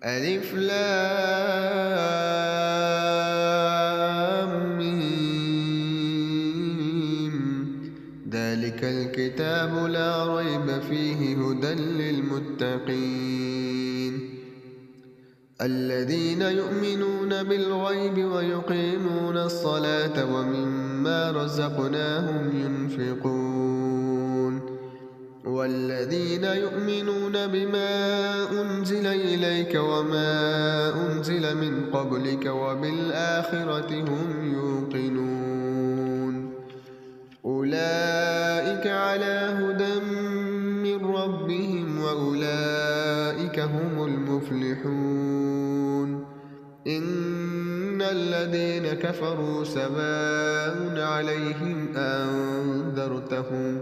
ألف لام ميم. ذلك الكتاب لا ريب فيه هدى للمتقين الذين يؤمنون بالغيب ويقيمون الصلاة ومما رزقناهم ينفقون والذين يؤمنون بما أنزل إليك وما أنزل من قبلك وبالآخرة هم يوقنون أولئك على هدى من ربهم وأولئك هم المفلحون إن الذين كفروا سواء عليهم أأنذرتهم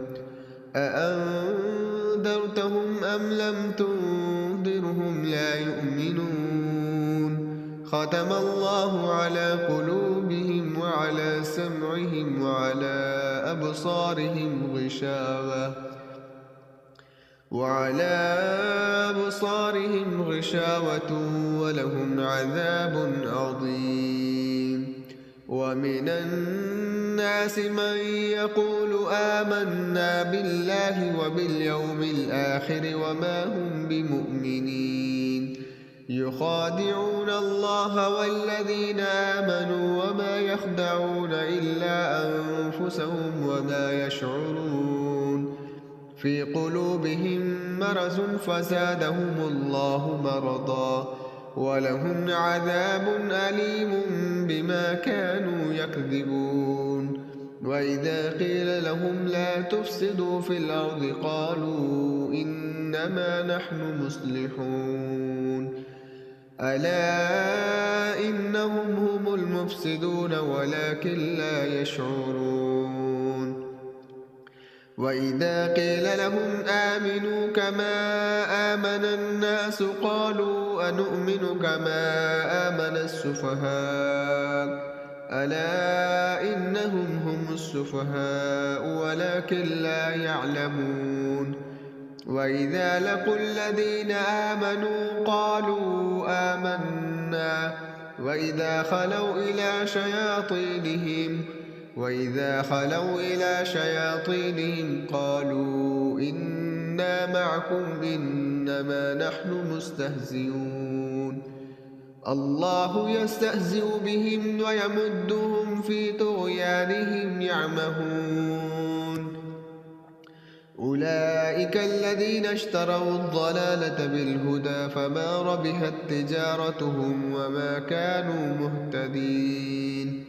أم لم تنذرهم لا يؤمنون ختم الله على قلوبهم وعلى سمعهم وعلى أبصارهم غشاوة ولهم عذاب عظيم ومن الناس من يقول آمنا بالله وباليوم الآخر وما هم بمؤمنين يخادعون الله والذين آمنوا وما يخدعون إلا أنفسهم وما يشعرون في قلوبهم مرض فزادهم الله مرضا ولهم عذاب أليم بما كانوا يكذبون وإذا قيل لهم لا تفسدوا في الأرض قالوا إنما نحن مصلحون ألا إنهم هم المفسدون ولكن لا يشعرون وإذا قيل لهم آمنوا كما آمن الناس قالوا أنؤمن كما آمن السفهاء ألا إنهم هم السفهاء ولكن لا يعلمون وإذا لقوا الذين آمنوا قالوا آمنا وإذا خلوا إلى شياطينهم قالوا إنا معكم إنما نحن مستهزئون الله يستهزئ بهم ويمدهم في طغيانهم يعمهون أولئك الذين اشتروا الضلالة بالهدى فما ربحت تجارتهم وما كانوا مهتدين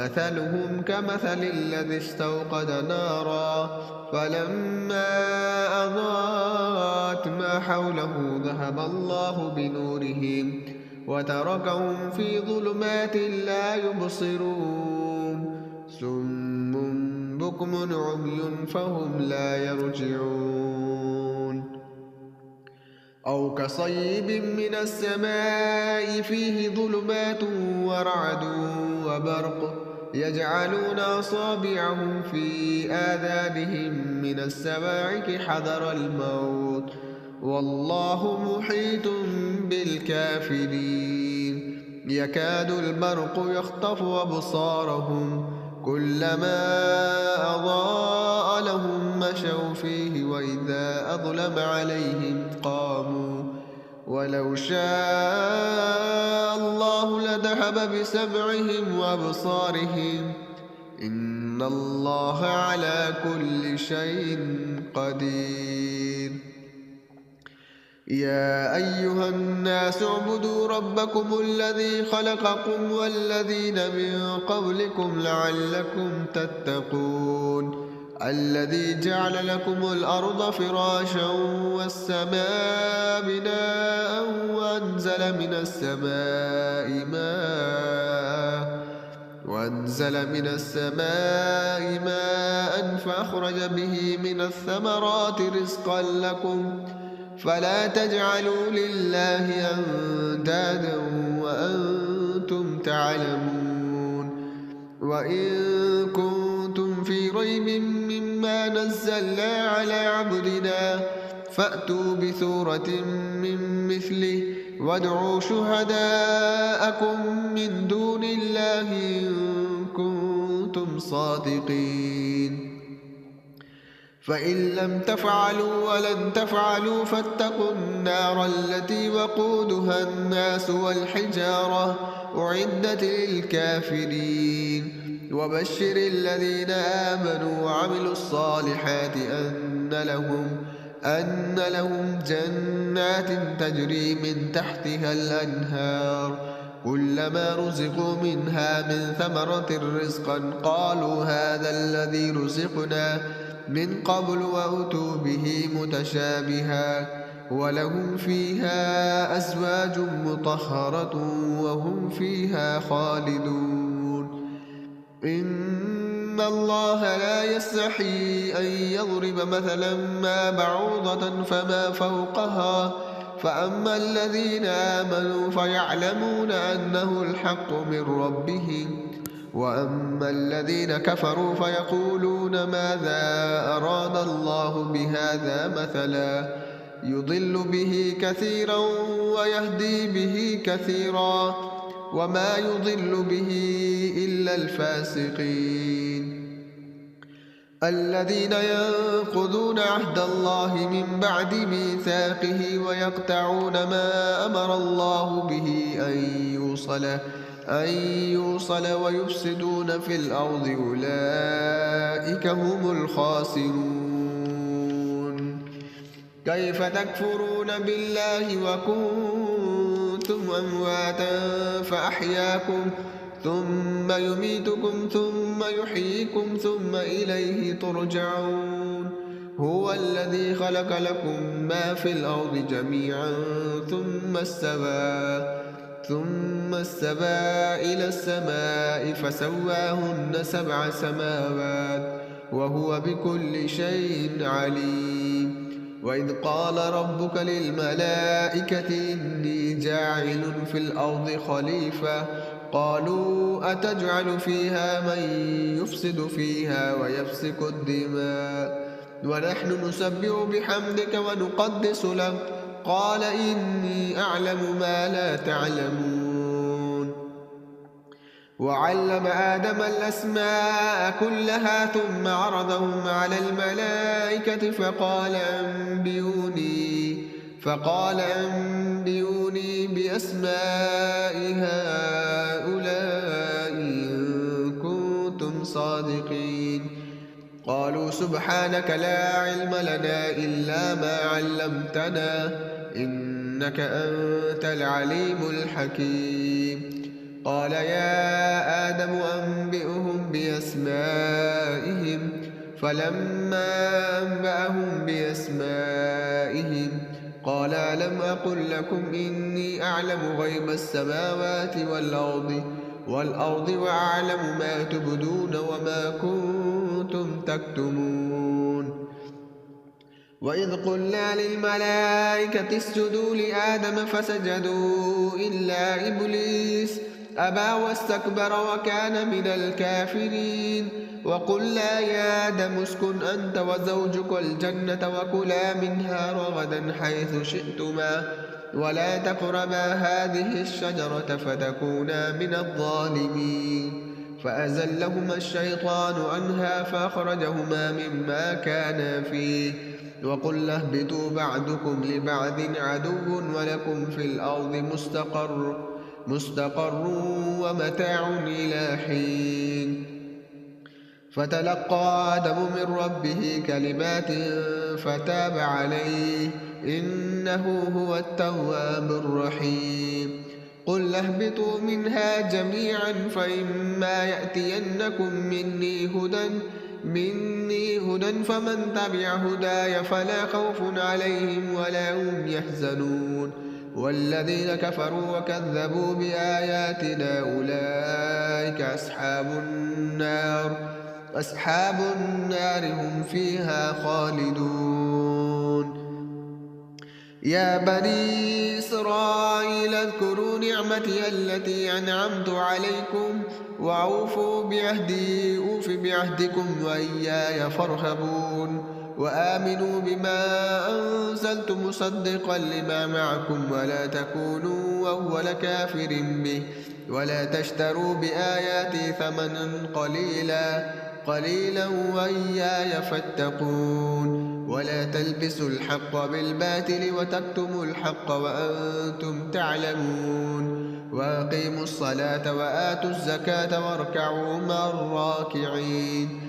مثلهم كمثل الذي استوقد نارا فلما أضاءت ما حوله ذهب الله بنورهم وتركهم في ظلمات لا يبصرون صم بكم عمي فهم لا يرجعون أو كصيب من السماء فيه ظلمات ورعد وبرق يجعلون أصابعهم في آذانهم من الصواعق حذر الموت والله محيط بالكافرين يكاد البرق يخطف أبصارهم كلما أضاء لهم مشوا فيه وإذا أظلم عليهم قاموا ولو شاء الله لذهب بسمعهم وأبصارهم إن الله على كل شيء قدير يا أيها الناس اعبدوا ربكم الذي خلقكم والذين من قبلكم لعلكم تتقون الذي جعل لكم الأرض فراشا والسماء بناء وأنزل من السماء ماء فأخرج به من الثمرات رزقا لكم فلا تجعلوا لله أندادا وأنتم تعلمون وإن كنتم في ريب مما نزلنا على عبدنا فأتوا بسورة من مثله وادعوا شهداءكم من دون الله إن كنتم صادقين فإن لم تفعلوا ولن تفعلوا فاتقوا النار التي وقودها الناس والحجارة أعدت للكافرين وبشر الذين آمنوا وعملوا الصالحات أن لهم جنات تجري من تحتها الأنهار كلما رزقوا منها من ثمرة رزقا قالوا هذا الذي رزقنا من قبل وأتوا به متشابها ولهم فيها أزواج مطهرة وهم فيها خالدون إن الله لا يستحي أن يضرب مثلا ما بعوضة فما فوقها فأما الذين آمنوا فيعلمون أنه الحق من ربهم وأما الذين كفروا فيقولون ماذا أراد الله بهذا مثلا يضل به كثيرا ويهدي به كثيرا وما يضل به إلا الفاسقين الذين ينقضون عهد الله من بعد ميثاقه ويقطعون ما أمر الله به أن يوصل ويفسدون في الأرض أولئك هم الخاسرون كيف تكفرون بالله وكنتم أمواتا فأحياكم ثم يميتكم ثم يحييكم ثم إليه ترجعون هو الذي خلق لكم ما في الأرض جميعا ثم استوى إلى السماء فسواهن 7 سماوات وهو بكل شيء عليم وإذ قال ربك للملائكة إني جاعل في الأرض خليفة قالوا أتجعل فيها من يفسد فيها ويسفك الدماء ونحن نسبح بحمدك ونقدس لك قال إني أعلم ما لا تعلمون وعلم آدم الأسماء كلها ثم عرضهم على الملائكة فقال أنبئوني بأسماء هؤلاء إن كنتم صادقين قالوا سبحانك لا علم لنا إلا ما علمتنا إنك أنت العليم الحكيم قال يا آدم أنبئهم بأسمائهم فلما أنبأهم بأسمائهم قال ألم أقل لكم إني أعلم غيب السماوات والأرض وأعلم ما تبدون وما كنتم تكتمون وإذ قلنا للملائكة اسجدوا لآدم فسجدوا إلا إبليس أبى واستكبر وكان من الكافرين وقلنا يا آدم اسكن أنت وزوجك الجنة وكلا منها رغدا حيث شئتما ولا تقربا هذه الشجرة فتكونا من الظالمين فأزلهما الشيطان عنها فأخرجهما مما كانا فيه وقلنا اهبطوا بعضكم لبعض عدو ولكم في الأرض مستقر ومتاع إلى حين فتلقى آدم من ربه كلمات فتاب عليه إنه هو التواب الرحيم قل اهبطوا منها جميعا فإما يأتينكم مني هدى فمن تبع هداي فلا خوف عليهم ولا هم يحزنون والذين كفروا وكذبوا بآياتنا أولئك أصحاب النار هم فيها خالدون يا بني إسرائيل اذكروا نعمتي التي أنعمت عليكم وأوفوا بعهدي أوف بعهدكم وإياي فارهبون وآمنوا بما أنزلت مصدقا لما معكم ولا تكونوا أول كافر به ولا تشتروا بآياتي ثمنا قليلا وإياي فاتقون ولا تلبسوا الحق بالباطل وتكتموا الحق وأنتم تعلمون وأقيموا الصلاة وآتوا الزكاة واركعوا مع الراكعين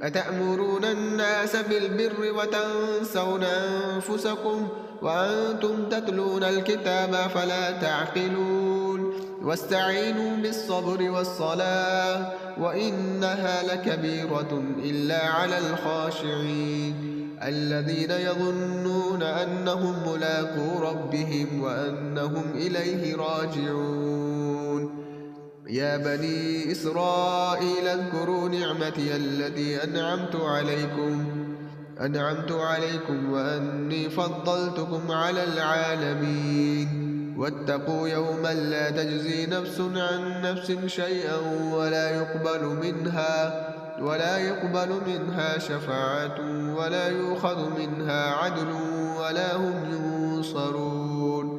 أتأمرون الناس بالبر وتنسون أنفسكم وأنتم تتلون الكتاب فلا تعقلون واستعينوا بالصبر والصلاة وإنها لكبيرة إلا على الخاشعين الذين يظنون أنهم ملاقو ربهم وأنهم إليه راجعون يا بني إسرائيل اذكروا نعمتي التي أنعمت عليكم وأني فضلتكم على العالمين واتقوا يوما لا تجزي نفس عن نفس شيئا ولا يقبل منها شفاعة ولا يؤخذ منها عدل ولا هم ينصرون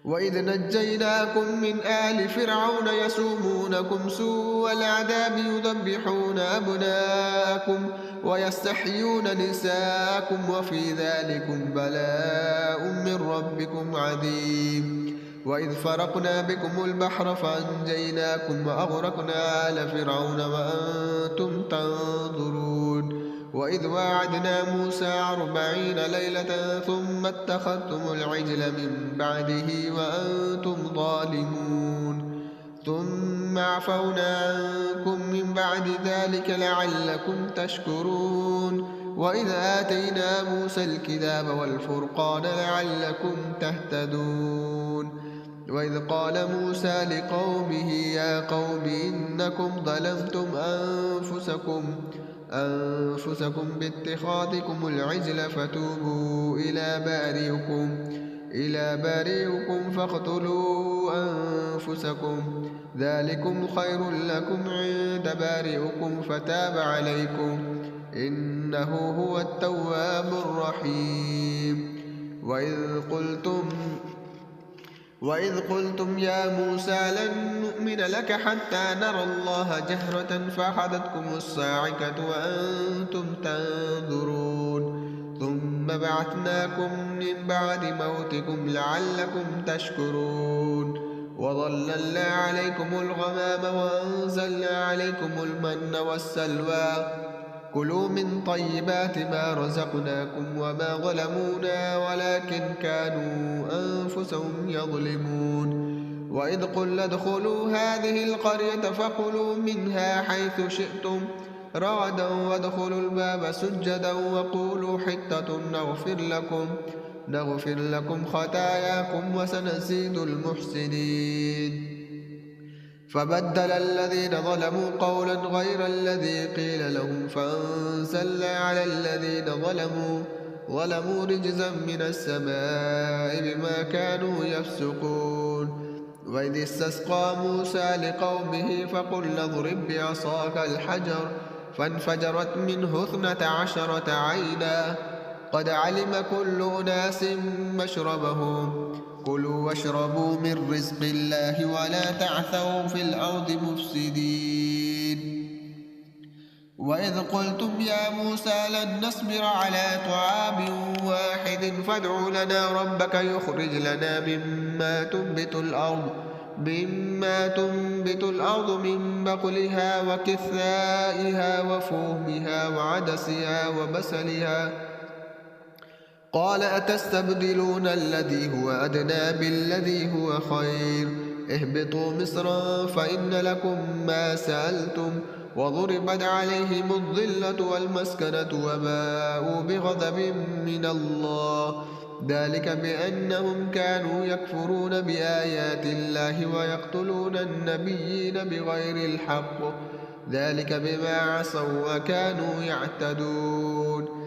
وإذ نجيناكم من آل فرعون يسومونكم سوء العذاب يذبحون أبناءكم ويستحيون نساءكم وفي ذلكم بلاء من ربكم عظيم وإذ فرقنا بكم البحر فأنجيناكم وأغرقنا آل فرعون وأنتم تنظرون وإذ واعدنا موسى 40 ليلة ثم اتخذتم العجل من بعده وأنتم ظالمون ثم عفونا عنكم من بعد ذلك لعلكم تشكرون وإذ آتينا موسى الكتاب والفرقان لعلكم تهتدون وإذ قال موسى لقومه يا قوم إنكم ظلمتم أنفسكم باتخاذكم العجل فتوبوا إلى بارئكم فاقتلوا أنفسكم ذلكم خير لكم عند بارئكم فتاب عليكم إنه هو التواب الرحيم وإذ قلتم يا موسى لن نؤمن لك حتى نرى الله جهرة فأخذتكم الصاعقة وأنتم تنظرون ثم بعثناكم من بعد موتكم لعلكم تشكرون وظللنا عليكم الغمام وأنزلنا عليكم المن والسلوى كلوا من طيبات ما رزقناكم وما ظلمونا ولكن كانوا أنفسهم يظلمون وإذ قلنا ادخلوا هذه القرية فكلوا منها حيث شئتم رغدا وادخلوا الباب سجدا وقولوا حطة نغفر لكم خطاياكم وسنزيد المحسنين فبدل الذين ظلموا قولا غير الذي قيل لهم فأنزلنا على الذين ظلموا رجزا من السماء بما كانوا يفسقون وإذ استسقى موسى لقومه فقل اضرب بعصاك الحجر فانفجرت منه 12 عينا قد علم كل أناس مشربهم كلوا واشربوا من رزق الله ولا تعثوا في الأرض مفسدين وإذ قلتم يا موسى لن نصبر على طعام واحد فادع لنا ربك يخرج لنا مما تنبت الأرض من بقلها وكثائها وفومها وعدسها وبسلها قال أتستبدلون الذي هو أدنى بالذي هو خير اهبطوا مصرا فإن لكم ما سألتم وضربت عليهم الذلة والمسكنة وباءوا بغضب من الله ذلك بأنهم كانوا يكفرون بآيات الله ويقتلون النبيين بغير الحق ذلك بما عصوا وكانوا يعتدون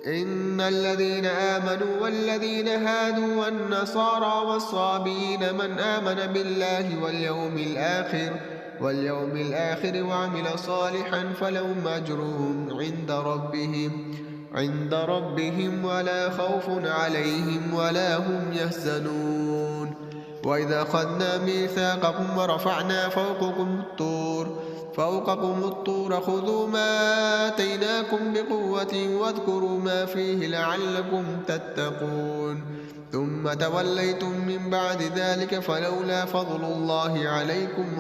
إن الذين آمنوا والذين هادوا والنصارى والصابين من آمن بالله واليوم الآخر واليوم الآخر وعمل صالحا فلهم أجرهم عند ربهم ولا خوف عليهم ولا هم يحزنون. وإذا أخذنا ميثاقكم ورفعنا فوقكم الطور خذوا ما آتيناكم بقوة واذكروا ما فيه لعلكم تتقون ثم توليتم من بعد ذلك فلولا فضل الله عليكم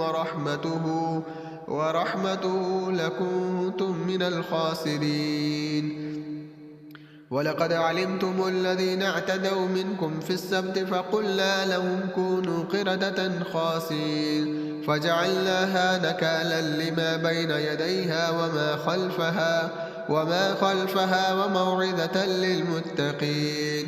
ورحمته لكنتم من الخاسرين. ولقد علمتم الذين اعتدوا منكم في السبت فقلنا لهم كونوا قردة خاسئين فجعلناها نكالا لما بين يديها وما خلفها وموعظة للمتقين.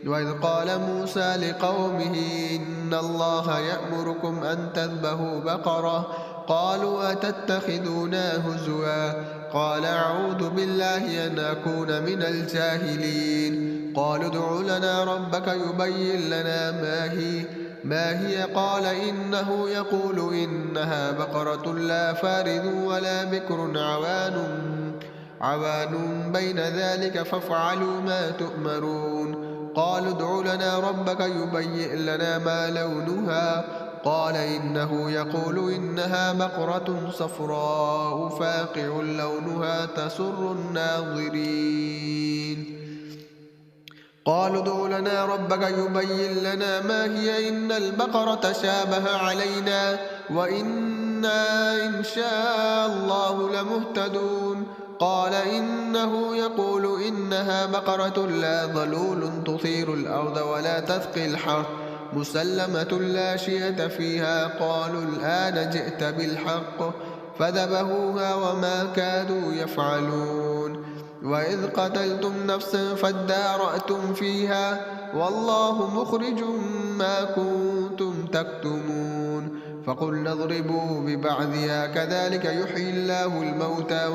وإذ قال موسى لقومه إن الله يأمركم أن تذبحوا بقرة قالوا أتتخذونا هزوا قال أعوذ بالله أن أكون من الجاهلين. قالوا ادع لنا ربك يبين لنا ما هي قال إنه يقول إنها بقرة لا فارض ولا بكر عوان بين ذلك فافعلوا ما تؤمرون. قالوا ادع لنا ربك يبين لنا ما لونها قال إنه يقول إنها بقرة صفراء فاقع لونها تسر الناظرين. قالوا ادع لنا ربك يبين لنا ما هي إن البقرة شابه علينا وإنا إن شاء الله لمهتدون. قال إنه يقول إنها بقرة لا ظلول تثير الأرض ولا تسقي الحرث مسلمة لا شية فيها. قالوا الآن جئت بالحق فذبحوها وما كادوا يفعلون. وإذ قتلتم نفسا فادارأتم فيها والله مخرج ما كنتم تكتمون. فقلنا اضربوا ببعضها كذلك يحيي الله الموتى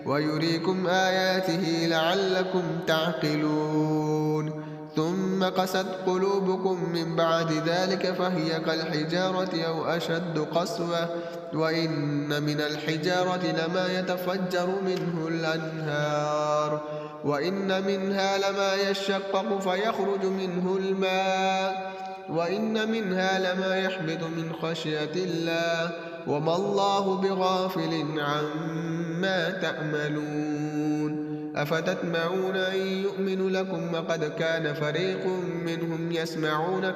ويريكم آياته لعلكم تعقلون. ثم قست قلوبكم من بعد ذلك فهي كالحجارة أو أشد قسوة وإن من الحجارة لما يتفجر منه الأنهار وإن منها لما يشقق فيخرج منه الماء وإن منها لما يحبط من خشية الله وما الله بغافل عما تعملون. أفتطمعون أن يؤمنوا لكم وقد كان فريق منهم يسمعون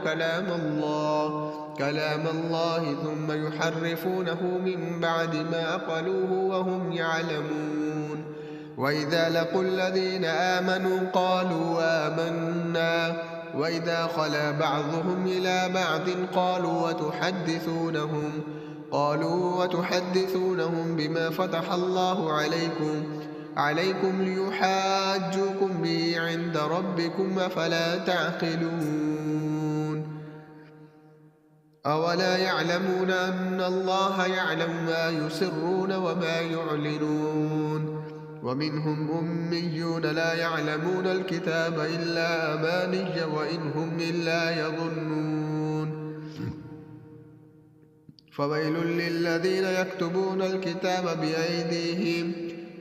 كلام الله ثم يحرفونه من بعد ما عقلوه وهم يعلمون. وإذا لقوا الذين آمنوا قالوا آمنا وإذا خلا بعضهم إلى بعض قالوا وتحدثونهم بما فتح الله عليكم ليحاجوكم به عند ربكم أفلا تعقلون. أولا يعلمون أن الله يعلم ما يسرون وما يعلنون. ومنهم أميون لا يعلمون الكتاب إلا أماني وإن هم إلا يظنون. فويل للذين يكتبون الكتاب بأيديهم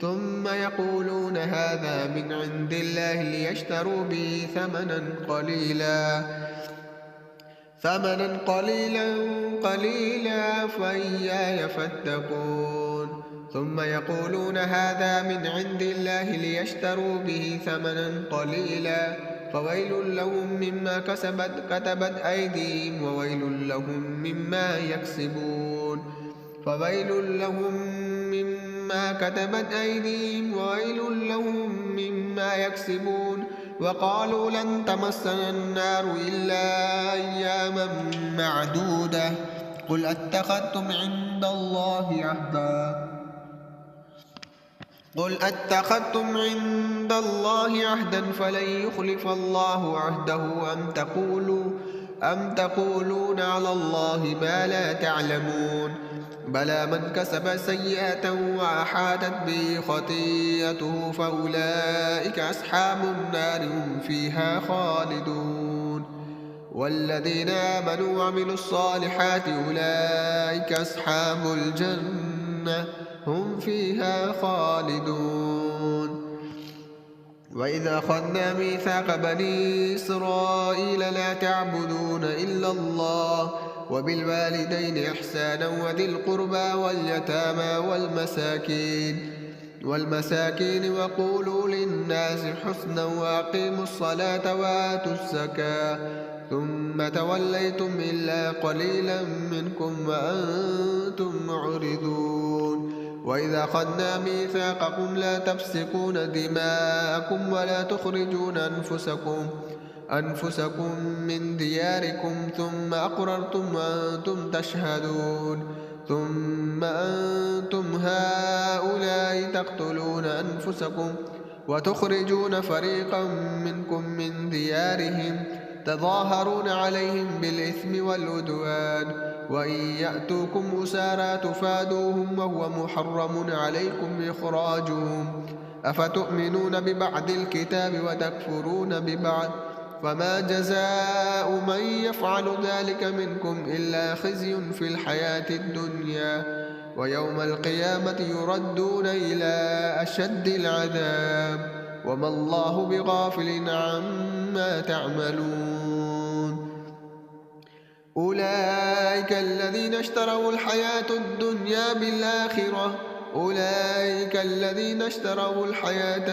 ثم يقولون هذا من عند الله ليشتروا به ثمنا قليلا فإياي فاتقون. ثم يقولون هذا من عند الله ليشتروا به ثمنا قليلا فويل لهم مما كتبت أيديهم وويل لهم مما يكسبون. فويل لهم مما كتبت أيديهم وويل لهم مما يكسبون. وقالوا لن تمسنا النار إلا أياما معدودة قل أتخذتم عند الله عهدا فلن يخلف الله عهده أم تقولون على الله ما لا تعلمون. بلى من كسب سيئة وأحاطت به خطيئته فأولئك أصحاب النار هم فيها خالدون. والذين آمنوا وعملوا الصالحات أولئك أصحاب الجنة هم فيها خالدون. وإذا أخذنا ميثاق بني إسرائيل لا تعبدون إلا الله وبالوالدين إحسانا وذي القربى واليتامى والمساكين وقولوا للناس حسنا وأقيموا الصلاة وآتوا الزكاة ثم توليتم إلا قليلا منكم وأنتم معرضون. وإذا أخذنا ميثاقكم لا تفسقون دماءكم ولا تخرجون أنفسكم من دياركم ثم أقررتم وأنتم تشهدون ثم أنتم هؤلاء تقتلون أنفسكم وتخرجون فريقا منكم من ديارهم تظاهرون عليهم بالإثم والعدوان وإن يأتوكم أسارى تفادوهم وهو محرم عليكم إخراجهم أفتؤمنون ببعض الكتاب وتكفرون ببعض فما جزاء من يفعل ذلك منكم إلا خزي في الحياة الدنيا ويوم القيامة يردون إلى أشد العذاب وما الله بغافل عما تعملون. أولئك الذين اشتروا الحياة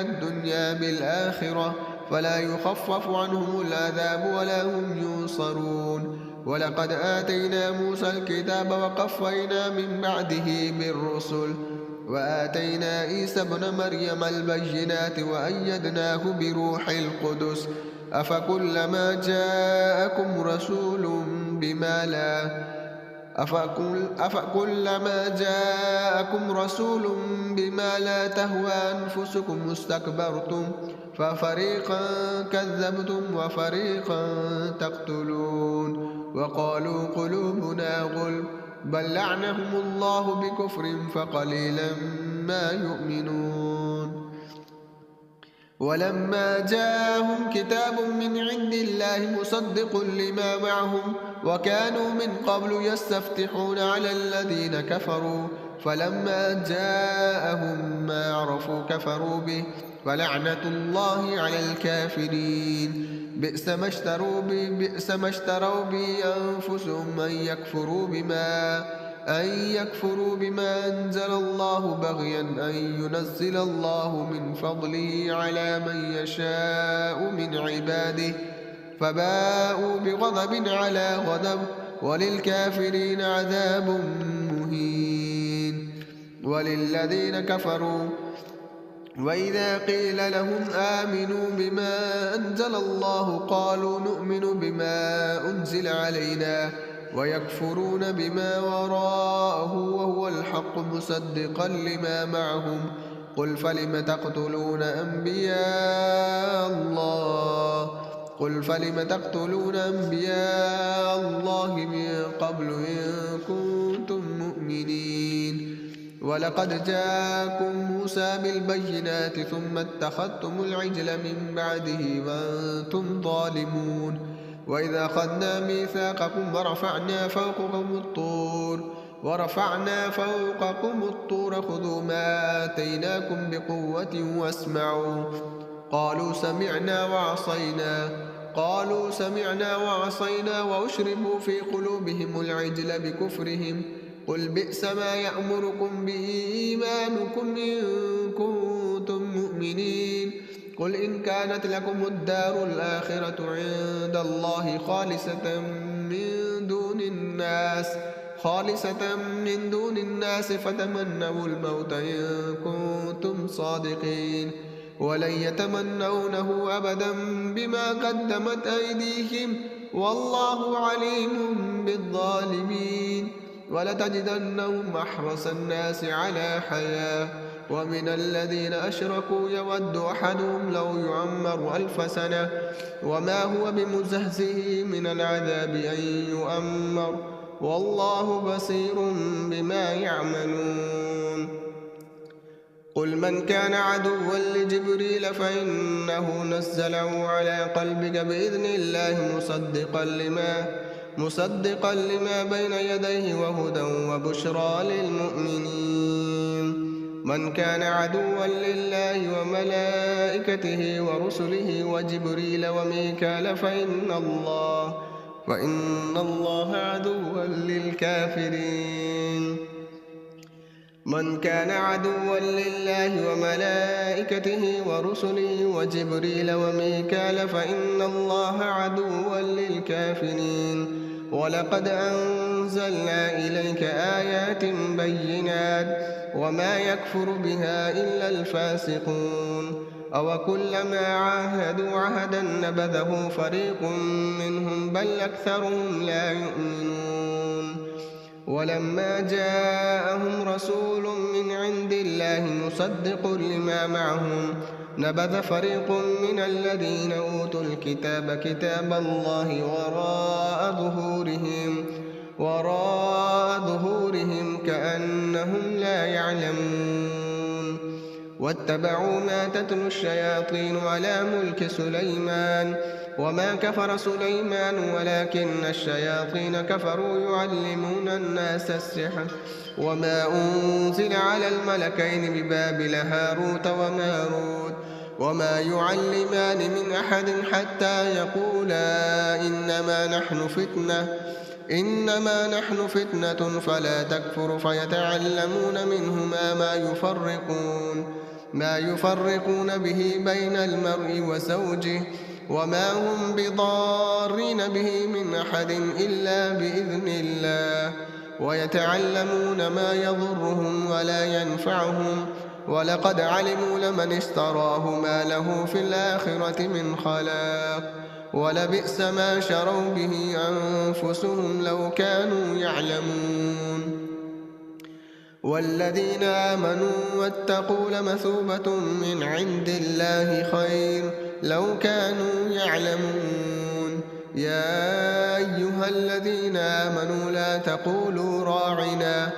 الدنيا بالآخرة فلا يخفف عنهم العذاب ولا هم ينصرون. ولقد آتينا موسى الكتاب وقفينا من بعده بالرسل وآتينا عيسى ابن مريم البينات وأيدناه بروح القدس أفكلما جاءكم رسول بما لا تهوى أنفسكم استكبرتم ففريقا كذبتم وفريقا تقتلون. وقالوا قلوبنا غلف بل لعنهم الله بكفرهم فقليلا ما يؤمنون. ولما جاءهم كتاب من عند الله مصدق لما معهم وكانوا من قبل يستفتحون على الذين كفروا فلما جاءهم ما عرفوا كفروا به فلعنة الله على الكافرين. بئس ما اشتروا به أنفسهم أن يكفروا بما أنزل الله بغيا أن ينزل الله من فضله على من يشاء من عباده فباءوا بغضب على غضب وللكافرين عذاب مهين. وللذين كفروا وإذا قيل لهم آمنوا بما أنزل الله قالوا نؤمن بما أنزل علينا ويكفرون بما وراءه وهو الحق مصدقا لما معهم قل فلم تقتلون أنبياء الله من قبل إن كنتم مؤمنين. ولقد جاءكم موسى بالبينات ثم اتخذتم العجل من بعده وأنتم ظالمون. وإذا أخذنا ميثاقكم ورفعنا فوقكم الطور خذوا ما آتيناكم بقوة واسمعوا قالوا سمعنا وعصينا وأشربوا في قلوبهم العجل بكفرهم قل بئس ما يأمركم به إيمانكم إن كنتم مؤمنين. قل إن كانت لكم الدار الآخرة عند الله خالصة من دون الناس فتمنوا الموت إن كنتم صادقين ولن يتمنونه أبدا بما قدمت أيديهم والله عليم بالظالمين. ولتجدنهم أحرص الناس على حياة ومن الذين أشركوا يود أحدهم لو يعمر 1000 سنة وما هو بمزهزه من العذاب أن يؤمر والله بصير بما يعملون. قل من كان عدوا لجبريل فإنه نزله على قلبك بإذن الله مصدقا لما بين يديه وهدى وبشرى للمؤمنين. من كان عدوا لله وملائكته ورسله وجبريل وميكال فإن الله عدوا للكافرين. من كان عدوا لله وملائكته ورسله وجبريل وميكال فإن الله عدوا للكافرين. ولقد أنزلنا إليك آيات بينات وما يكفر بها إلا الفاسقون. أوكلما عاهدوا عهدا نبذه فريق منهم بل أكثرهم لا يؤمنون. ولما جاءهم رسول من عند الله مصدق لما معهم نبذ فريق من الذين أوتوا الكتاب كتاب الله وراء ظهورهم كأنهم لا يعلمون. واتبعوا ما تتلو الشياطين على ملك سليمان وما كفر سليمان ولكن الشياطين كفروا يعلمون الناس السحر وما أنزل على الملكين ببابل هاروت وماروت وما يعلمان من أحد حتى يقولا إنما نحن فتنة فلا تكفر فيتعلمون منهما ما يفرقون به بين المرء وزوجه وما هم بضارين به من أحد إلا بإذن الله ويتعلمون ما يضرهم ولا ينفعهم ولقد علموا لمن اشتراه ما له في الآخرة من خلاق ولبئس ما شروا به أنفسهم لو كانوا يعلمون. والذين آمنوا واتقوا لمثوبة من عند الله خير لو كانوا يعلمون. يا أيها الذين آمنوا لا تقولوا راعنا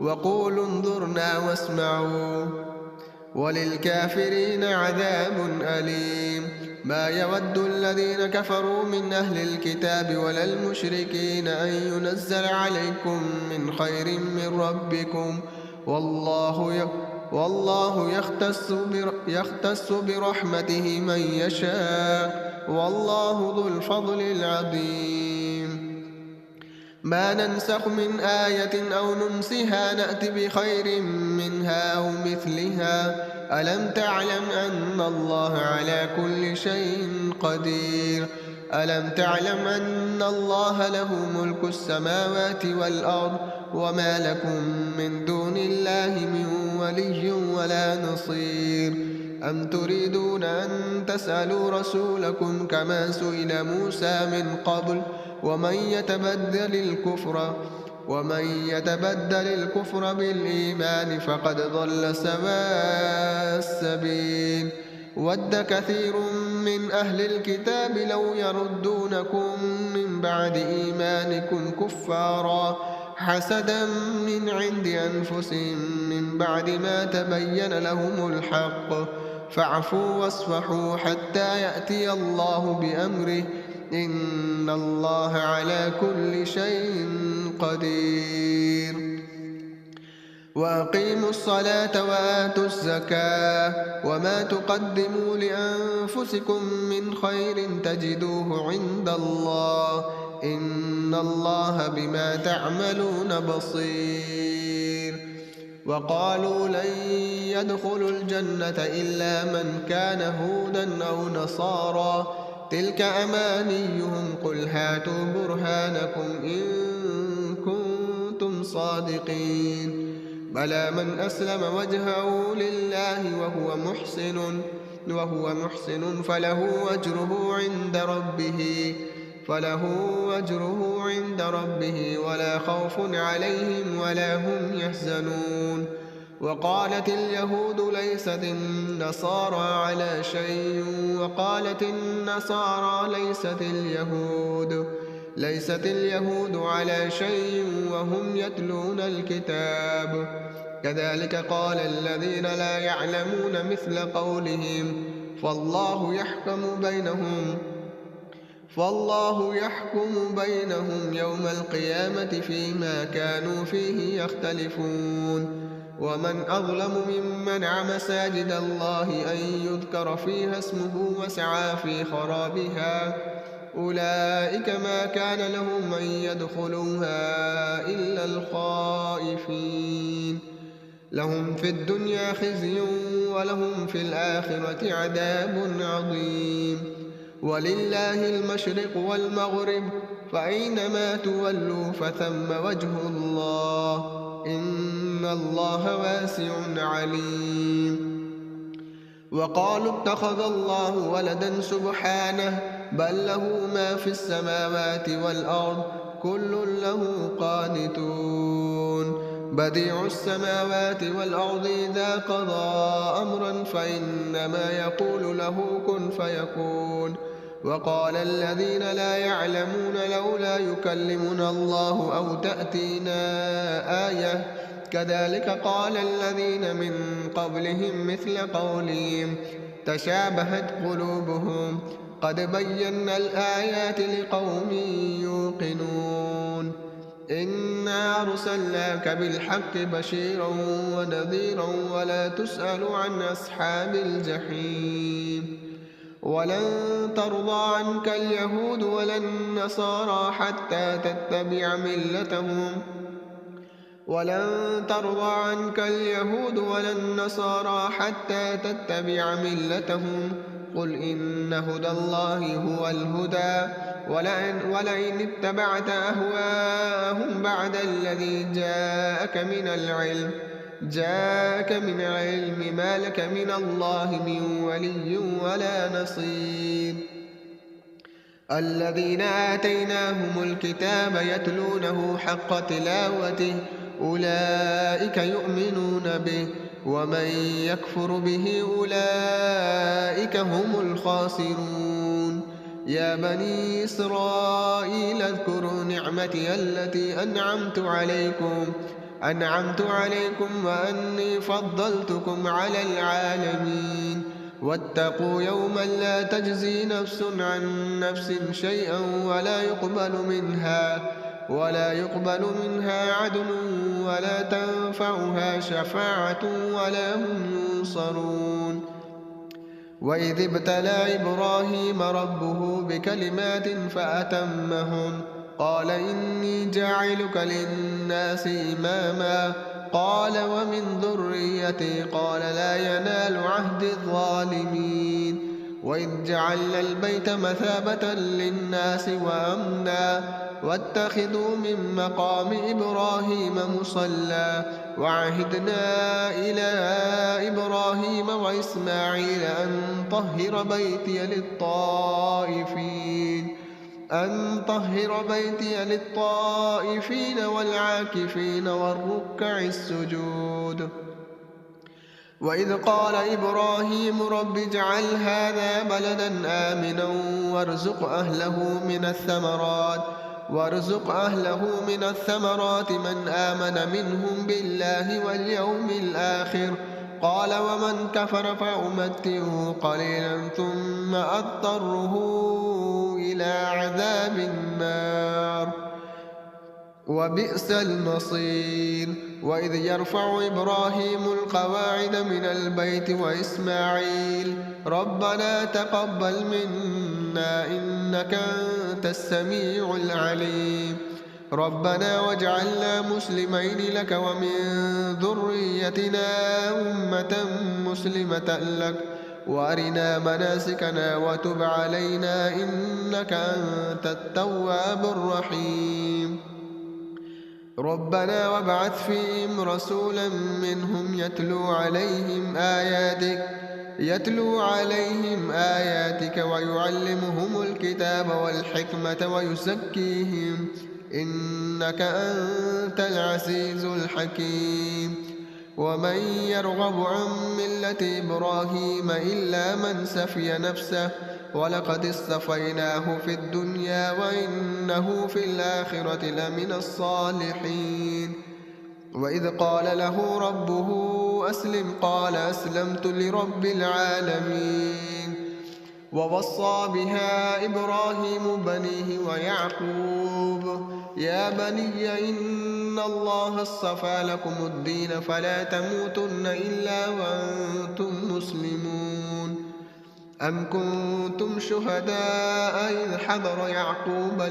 وقولوا انظرنا واسمعوا وللكافرين عذاب أليم. ما يود الذين كفروا من أهل الكتاب ولا المشركين أن ينزل عليكم من خير من ربكم والله يختص برحمته من يشاء والله ذو الفضل العظيم. ما ننسخ من آية أو ننسها نأت بخير منها أو مثلها ألم تعلم أن الله على كل شيء قدير. ألم تعلم أن الله له ملك السماوات والأرض وما لكم من دون الله من ولي ولا نصير. أم تريدون أن تسألوا رسولكم كما سئل موسى من قبل ومن يتبدل الكفر بالإيمان فقد ضل سواء السبيل. ود كثير من أهل الكتاب لو يردونكم من بعد إيمانكم كفارا حسدا من عند أنفسهم من بعد ما تبين لهم الحق فاعفوا واصفحوا حتى يأتي الله بأمره إن الله على كل شيء قدير. وأقيموا الصلاة وآتوا الزكاة وما تقدموا لأنفسكم من خير تجدوه عند الله إن الله بما تعملون بصير. وقالوا لن يدخلوا الجنة إلا من كان هودا أو نصارى تلك أمانيهم قل هاتوا برهانكم إن كنتم صادقين. بلى من أسلم وجهه لله وهو محسن فله أجره عند ربه ولا خوف عليهم ولا هم يحزنون. وقالت اليهود ليست النصارى على شيء وقالت النصارى ليست اليهود على شيء وهم يتلون الكتاب كذلك قال الذين لا يعلمون مثل قولهم فالله يحكم بينهم يوم القيامة فيما كانوا فيه يختلفون ومن أظلم ممن منع مساجد الله أن يذكر فيها اسمه وسعى في خرابها أولئك ما كان لهم أن يدخلوها إلا الخائفين لهم في الدنيا خزي ولهم في الآخرة عذاب عظيم ولله المشرق والمغرب فأينما تولوا فثم وجه الله إن الله واسع عليم وقالوا اتخذ الله ولدا سبحانه بل له ما في السماوات والأرض كل له قانتون بديع السماوات والأرض إذا قضى أمرا فإنما يقول له كن فيكون وقال الذين لا يعلمون لولا يكلمنا الله أو تأتينا آية كذلك قال الذين من قبلهم مثل قولهم تشابهت قلوبهم قد بينا الآيات لقوم يوقنون إنا أرسلناك بالحق بشيرا ونذيرا ولا تسأل عن أصحاب الجحيم ولن ترضى عنك اليهود ولا النصارى حتى تتبع ملتهم قل إن هدى الله هو الهدى ولئن اتبعت أهواءهم بعد الذي جاءك من العلم ما لك من الله من ولي ولا نصير الذين آتيناهم الكتاب يتلونه حق تلاوته أولئك يؤمنون به ومن يكفر به أولئك هم الخاسرون يا بني إسرائيل اذكروا نعمتي التي أنعمت عليكم وأني فضلتكم على العالمين واتقوا يوما لا تجزي نفس عن نفس شيئا ولا يقبل منها عدل ولا تنفعها شفاعة ولا هم ينصرون وإذ ابتلى إبراهيم ربه بكلمات فأتمهن قال إني جاعلك للناس إماما قال ومن ذريتي قال لا ينال عهد الظالمين وإذ جعلنا البيت مثابة للناس وأمنا واتخذوا من مقام إبراهيم مصلى وعهدنا إلى إبراهيم وإسماعيل أن طهر بيتي للطائفين والعاكفين والركع السجود وإذ قال إبراهيم رب اجعل هذا بلدا آمنا وارزق أهله من الثمرات من آمن منهم بالله واليوم الآخر قال ومن كفر فأمتعه قليلا ثم أضطره إلى عذاب النار وبئس المصير وإذ يرفع إبراهيم القواعد من البيت وإسماعيل ربنا تقبل منا إنك أنت السميع العليم ربنا واجعلنا مسلمين لك ومن ذريتنا أمة مسلمة لك وأرنا مناسكنا وتب علينا إنك أنت التواب الرحيم ربنا وابعث فيهم رسولا منهم يتلو عليهم آياتك ويعلمهم الكتاب والحكمة ويزكيهم إنك أنت العزيز الحكيم ومن يرغب عن ملة إبراهيم إلا من سفي نفسه ولقد اصطفيناه في الدنيا وإنه في الآخرة لمن الصالحين وإذ قال له ربه أسلم قال أسلمت لرب العالمين ووصى بها إبراهيم بنيه ويعقوب يا بني إن الله اصطفى لكم الدين فلا تموتن إلا وأنتم مسلمون أم كنتم شهداء إذ حضر يعقوب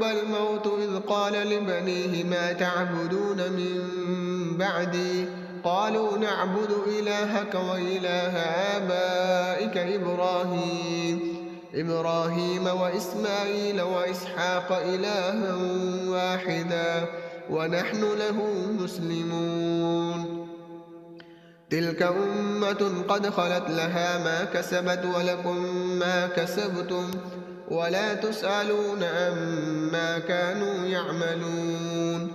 الموت إذ قال لبنيه ما تعبدون من بعدي قالوا نعبد إلهك وإله آبائك إبراهيم وإسماعيل وإسحاق إلها واحدا ونحن له مسلمون تلك أمة قد خلت لها ما كسبت ولكم ما كسبتم ولا تسألون عما كانوا يعملون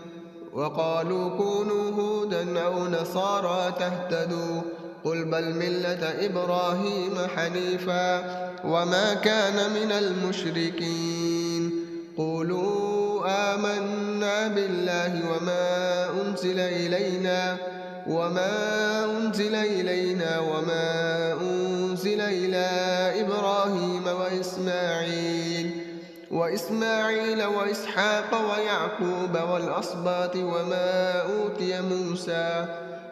وقالوا كونوا هودا أو نصارى تهتدوا قل بل ملة إبراهيم حنيفا وما كان من المشركين قولوا آمنا بالله وما أنزل إلينا وما أنزل إلى إبراهيم وإسماعيل وإسحاق ويعقوب والأسباط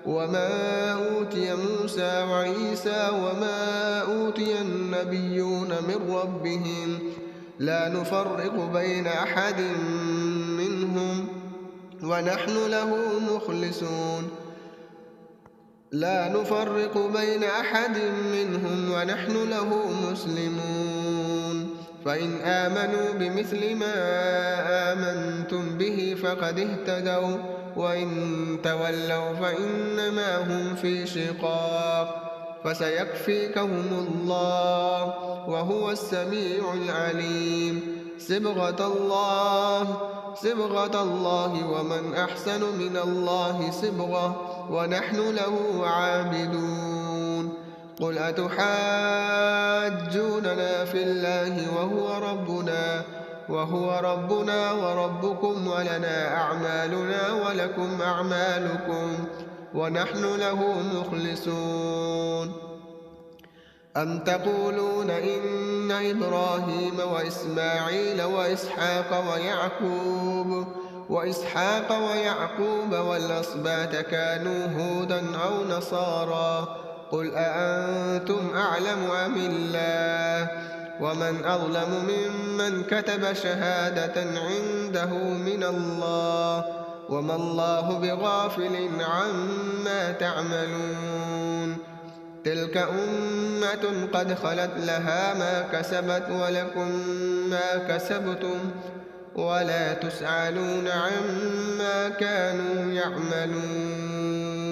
وما أوتي موسى وعيسى وما أوتي النبيون من ربهم لا نفرق بين أحد منهم ونحن له مسلمون فإن آمنوا بمثل ما آمنتم به فقد اهتدوا وإن تولوا فإنما هم في شقاق فسيكفيكهم الله وهو السميع العليم صبغة الله ومن أحسن من الله صبغة ونحن له عابدون قل أتحاجوننا في الله وهو ربنا وربكم ولنا أعمالنا ولكم أعمالكم ونحن له مخلصون أم تقولون إن إبراهيم وإسماعيل وإسحاق ويعقوب والأسباط كانوا هودا أو نصارى قل أأنتم أعلم أم الله ومن أظلم ممن كتب شهادة عنده من الله وما الله بغافل عما تعملون تلك أمة قد خلت لها ما كسبت ولكم ما كسبتم ولا تسألون عما كانوا يعملون